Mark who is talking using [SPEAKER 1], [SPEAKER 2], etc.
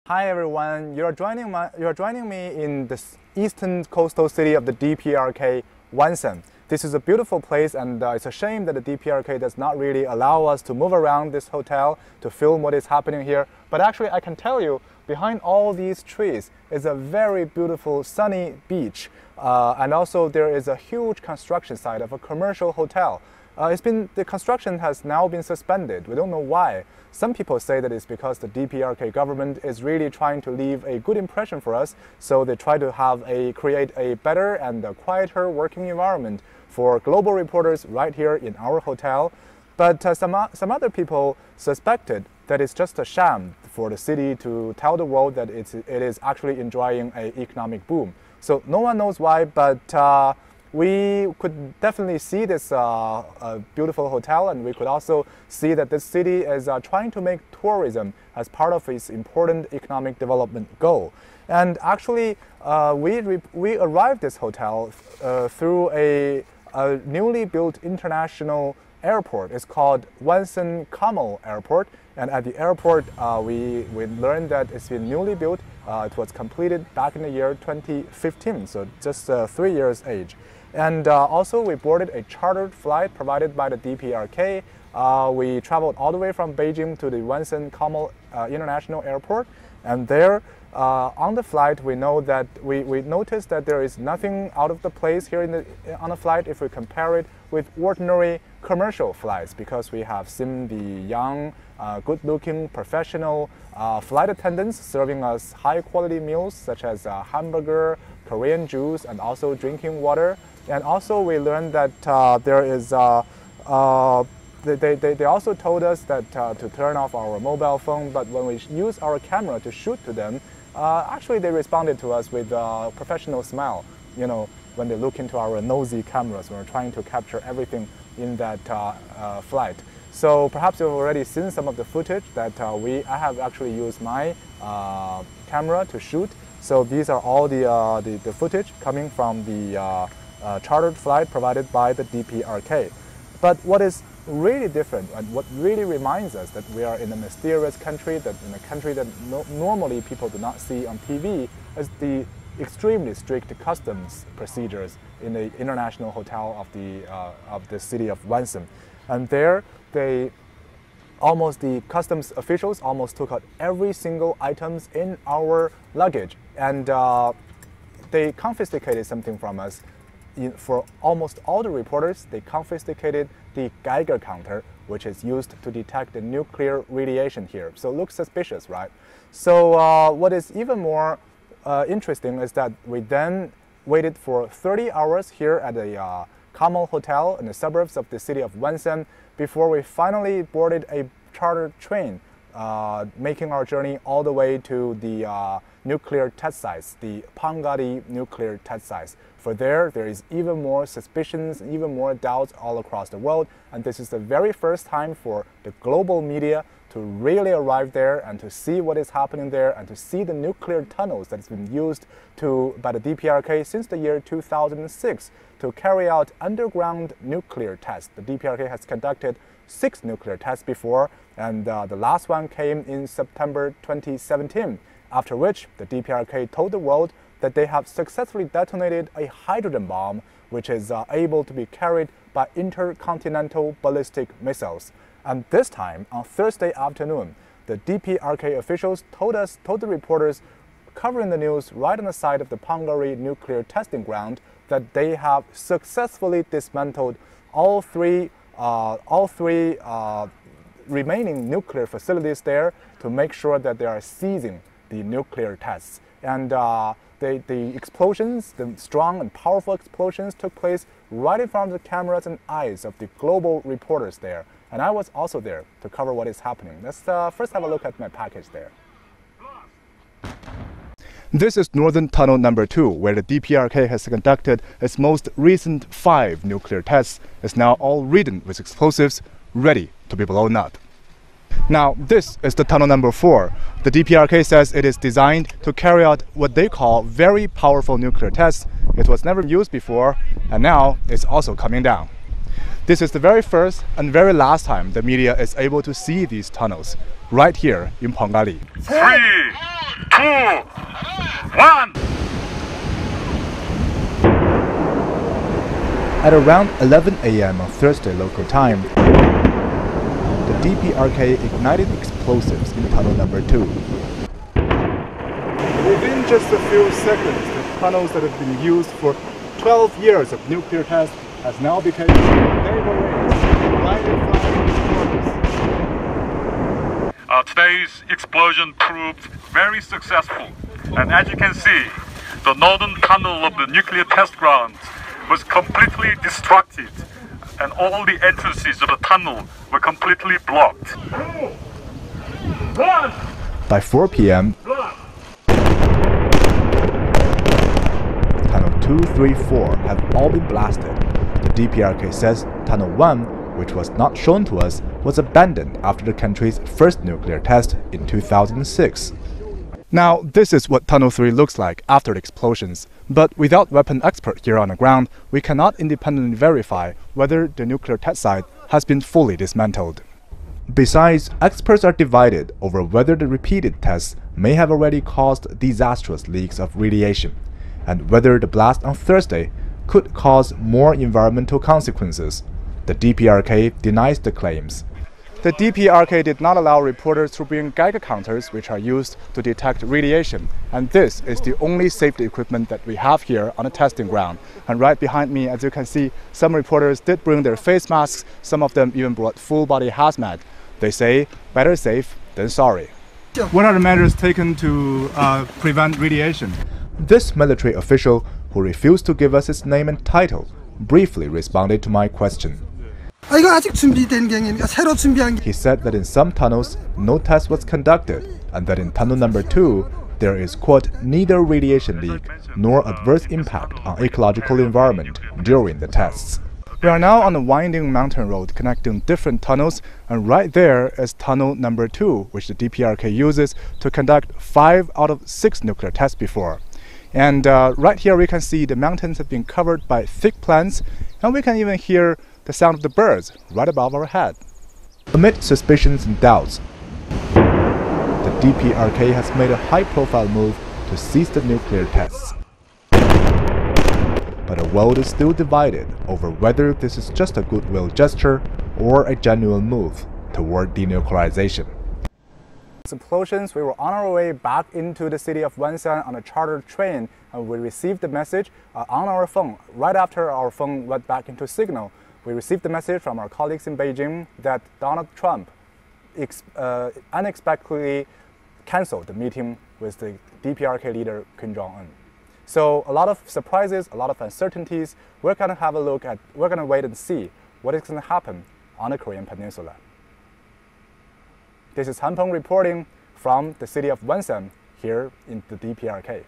[SPEAKER 1] Hi everyone, you're joining me in the eastern coastal city of the DPRK, Wonsan. This is a beautiful place, and it's a shame that the DPRK does not really allow us to move around this hotel to film what is happening here. But actually I can tell you, behind all these trees is a very beautiful sunny beach. And also there is a huge construction site of a commercial hotel. The construction has now been suspended. We don't know why. Some people say that it's because the DPRK government is really trying to leave a good impression for us, so they try to create a better and a quieter working environment for global reporters right here in our hotel. But some other people suspected that it's just a sham for the city to tell the world that it is actually enjoying an economic boom. So no one knows why, but we could definitely see this beautiful hotel, and we could also see that this city is trying to make tourism as part of its important economic development goal. And actually, we arrived this hotel through a newly built international airport. It's called Wonsan Kamal Airport, and at the airport we learned that it's been newly built. It was completed back in the year 2015, so just 3 years age. And also we boarded a chartered flight provided by the DPRK. We traveled all the way from Beijing to the Wonsan Kamal International Airport, and there on the flight we noticed that there is nothing out of the place here on the flight if we compare it with ordinary commercial flights, because we have seen the young, good-looking, professional flight attendants serving us high-quality meals such as hamburger, Korean juice, and also drinking water. And also we learned that they also told us that to turn off our mobile phone, but when we use our camera to shoot to them, actually they responded to us with a professional smile, you know, when they look into our nosy cameras when we're trying to capture everything in that flight. So perhaps you've already seen some of the footage that I have actually used my camera to shoot. So these are all the footage coming from the chartered flight provided by the DPRK. But what is really different and what really reminds us that we are in a mysterious country, that in a country that normally people do not see on TV, is the extremely strict customs procedures in the international hotel of the city of Wonsan. And there the customs officials almost took out every single items in our luggage, and they confiscated something from us. For almost all the reporters, they confiscated the Geiger counter, which is used to detect the nuclear radiation here. So it looks suspicious, right? So what is even more interesting is that we then waited for 30 hours here at the Kamal Hotel in the suburbs of the city of Wonsan before we finally boarded a chartered train, making our journey all the way to the nuclear test sites, the Punggye-ri nuclear test sites. For there is even more suspicions, even more doubts all across the world, and this is the very first time for the global media to really arrive there and to see what is happening there and to see the nuclear tunnels that has been used by the DPRK since the year 2006 to carry out underground nuclear tests. The DPRK has conducted 6 nuclear tests before, and the last one came in September 2017, after which the DPRK told the world that they have successfully detonated a hydrogen bomb, which is able to be carried by intercontinental ballistic missiles. And this time, on Thursday afternoon, the DPRK officials told the reporters covering the news right on the side of the Punggye-ri nuclear testing ground that they have successfully dismantled all three remaining nuclear facilities there to make sure that they are ceasing the nuclear tests. And the explosions, the strong and powerful explosions, took place right in front of the cameras and eyes of the global reporters there. And I was also there to cover what is happening. Let's first have a look at my package there. This is Northern Tunnel number 2, where the DPRK has conducted its most recent 5 nuclear tests. It's now all ridden with explosives, ready to be blown up. Now, this is the tunnel number 4. The DPRK says it is designed to carry out what they call very powerful nuclear tests. It was never used before, and now it's also coming down. This is the very first and very last time the media is able to see these tunnels right here in Punggye-ri.
[SPEAKER 2] 3, 1.
[SPEAKER 1] At around 11 a.m. on Thursday local time, the DPRK ignited explosives in tunnel number 2. Within just a few seconds, the tunnels that have been used for 12 years of nuclear tests has now become naval range right in front of the borders.
[SPEAKER 2] Today's explosion proved very successful, and as you can see, the northern tunnel of the nuclear test ground was completely destructed, and all the entrances of the tunnel were completely blocked.
[SPEAKER 1] By 4 p.m., Tunnel 2, 3, 4 have all been blasted. The DPRK says Tunnel 1, which was not shown to us, was abandoned after the country's first nuclear test in 2006. Now, this is what Tunnel 3 looks like after the explosions, but without weapon expert here on the ground, we cannot independently verify whether the nuclear test site has been fully dismantled. Besides, experts are divided over whether the repeated tests may have already caused disastrous leaks of radiation, and whether the blast on Thursday could cause more environmental consequences. The DPRK denies the claims. The DPRK did not allow reporters to bring Geiger counters, which are used to detect radiation, and this is the only safety equipment that we have here on the testing ground. And right behind me, as you can see, some reporters did bring their face masks, some of them even brought full-body hazmat. They say, better safe than sorry. What are the measures taken to prevent radiation? This military official, who refused to give us his name and title, briefly responded to my question. He said that in some tunnels, no test was conducted, and that in tunnel number 2, there is, quote, neither radiation leak nor adverse impact on ecological environment during the tests. We are now on a winding mountain road connecting different tunnels, and right there is tunnel number 2, which the DPRK uses to conduct 5 out of 6 nuclear tests before. And right here we can see the mountains have been covered by thick plants, and we can even hear the sound of the birds right above our head. Amid suspicions and doubts, the DPRK has made a high-profile move to cease the nuclear tests. But the world is still divided over whether this is just a goodwill gesture or a genuine move toward denuclearization. Explosions, we were on our way back into the city of Wonsan on a chartered train, and we received the message on our phone. Right after our phone went back into signal, we received the message from our colleagues in Beijing that Donald Trump unexpectedly canceled the meeting with the DPRK leader Kim Jong-un. So a lot of surprises, a lot of uncertainties. We're going to have a look at, we're going to wait and see what is going to happen on the Korean Peninsula. This is Peng reporting from the city of Wonsan here in the DPRK.